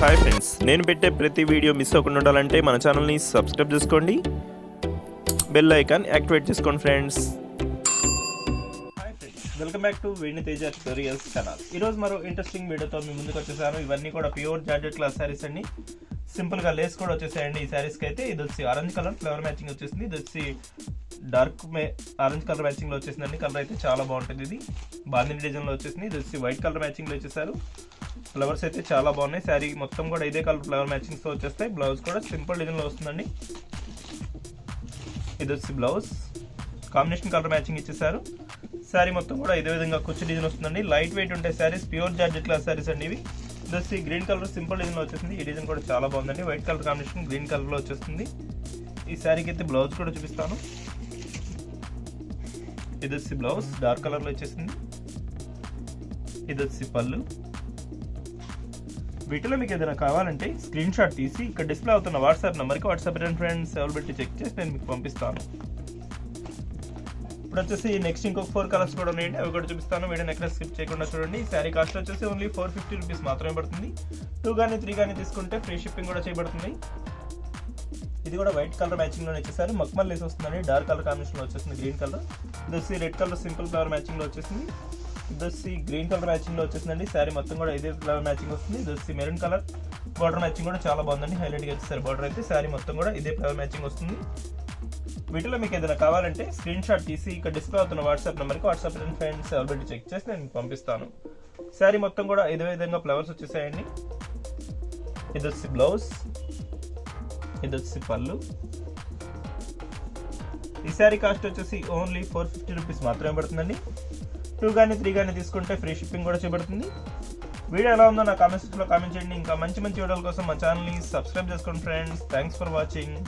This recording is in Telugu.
హాయ్ ఫ్రెండ్స్, నేను పెట్టే ప్రతి వీడియో మిస్ అవ్వకుండా ఉండాలంటే మన ఛానల్ని సబ్స్క్రైబ్ చేసుకోండి, బెల్ ఐకాన్ యాక్టివేట్ చేసుకోండి friends. Hi friends, welcome back to తెja ట్యూటోరియల్స్ ఛానల్. ఈరోజు మరో ఇంట్రెస్టింగ్ వీడియోతో మీ ముందుకు వచ్చేసాను. ఇవన్నీ కూడా ప్యూర్ జార్జెట్ క్లాస్ శారీస్ అండి. సింపుల్గా లేస్ కూడా వచ్చేసాయండి ఈ శారీస్కి అయితే. ఇది వచ్చి ఆరెంజ్ కలర్ ఫ్లవర్ మ్యాచింగ్ వచ్చేసింది. ఇది వచ్చి డార్క్ ఆరెంజ్ కలర్ మ్యాచింగ్లో వచ్చేసిందండి. కలర్ అయితే చాలా బాగుంటుంది. ఇది బాందిని డిజైన్లో వచ్చేసింది. ఇది వచ్చి వైట్ కలర్ మ్యాచింగ్లో వచ్చేసారు. ఫ్లవర్స్ అయితే చాలా బాగున్నాయి. శారీ మొత్తం కూడా ఇదే కలర్ ఫ్లవర్ మ్యాచింగ్స్తో వచ్చేస్తాయి. బ్లౌజ్ కూడా సింపుల్ డిజైన్లో వస్తుందండి. ఇది వచ్చి బ్లౌజ్ కాంబినేషన్ కలర్ మ్యాచింగ్ ఇచ్చేసారు. శారీ మొత్తం కూడా ఇదే విధంగా కుచ్చు డిజైన్ వస్తుందండి. లైట్ వెయిట్ ఉంటాయి saris, pure georgette class saris అండి ఇవి. ఇది వచ్చి గ్రీన్ కలర్ సింపుల్ డిజైన్లో వచ్చేసింది. ఈ డిజైన్ కూడా చాలా బాగుందండి. వైట్ కలర్ కాంబినేషన్ గ్రీన్ కలర్లో వచ్చేస్తుంది. ఈ శారీకి అయితే బ్లౌజ్ కూడా చూపిస్తాను. ఇది వచ్చి బ్లౌజ్ డార్క్ కలర్లో వచ్చేసింది. ఇది వచ్చి పళ్ళు. వీటిలో మీకు ఏదైనా కావాలంటే స్క్రీన్ షాట్ తీసి ఇక్కడ డిస్ప్లే అవుతున్న వాట్సాప్ నెంబర్కి వాట్సాప్ ఫ్రెండ్స్ అవైలబిలిటీ చెక్ చేసి నేను మీకు పంపిస్తాను. ఇప్పుడు వచ్చేసి నెక్స్ట్ ఇంకొక 4 కలర్స్ కూడా ఉన్నాయండి, అవి కూడా చూపిస్తాను. వీడియోని ఎక్కడ స్కిప్ చేయకుండా చూడండి. ఈ శారీ కాస్ట్ వచ్చేసి ఓన్లీ 450 రూపీస్ మాత్రమే పడుతుంది. 2 కానీ 3 కానీ తీసుకుంటే ఫ్రీ షిప్పింగ్ కూడా చేయబడుతుంది. ఇది కూడా వైట్ కలర్ మ్యాచింగ్లో వచ్చేసారి. మక్మల్ లేస్ వస్తుందండి. డార్క్ కలర్ కాంబినేషన్లో వచ్చేసింది గ్రీన్ కలర్. ఇది వచ్చి రెడ్ కలర్ సింపుల్ ఫ్లవర్ మ్యాచింగ్లో వచ్చేసింది. ఇది వచ్చి గ్రీన్ కలర్ మ్యాచింగ్లో వచ్చేసిందండి. శారీ మొత్తం కూడా ఇదే ఫ్లవర్ మ్యాచింగ్ వస్తుంది. ఇది వచ్చి మెరూన్ కలర్ బార్డర్ మ్యాచింగ్ కూడా చాలా బాగుందండి. హైలైట్గా వచ్చేసారు బార్డర్ అయితే. శారీ మొత్తం కూడా ఇదే ఫ్లవర్ మ్యాచింగ్ వస్తుంది. వీటిలో మీకు ఏదైనా కావాలంటే స్క్రీన్ షాట్ తీసి ఇక్కడ డిస్ప్లే అవుతున్న వాట్సాప్ నెంబర్కి వాట్సాప్ ఫ్రెండ్స్ అవైలబిలిటీ చెక్ చేసి నేను పంపిస్తాను. శారీ మొత్తం కూడా ఇదే విధంగా ఫ్లవర్స్ వచ్చేసాయండి. ఇది వచ్చి బ్లౌజ్, ఇది వచ్చి పళ్ళు. ఈ శారీ కాస్ట్ వచ్చేసి ఓన్లీ 450 రూపీస్ మాత్రమే పడుతుందండి. 2 కానీ 3 కానీ తీసుకుంటే ఫ్రీ షిప్పింగ్ కూడా చేయబడుతుంది. వీడియో ఎలా ఉందో నా కామెంట్ సెక్షన్లో కామెంట్ చేయండి. ఇంకా మంచి మంచి వీడియోల కోసం మా ఛానల్ని సబ్స్క్రైబ్ చేసుకోండి ఫ్రెండ్స్. Thanks for watching.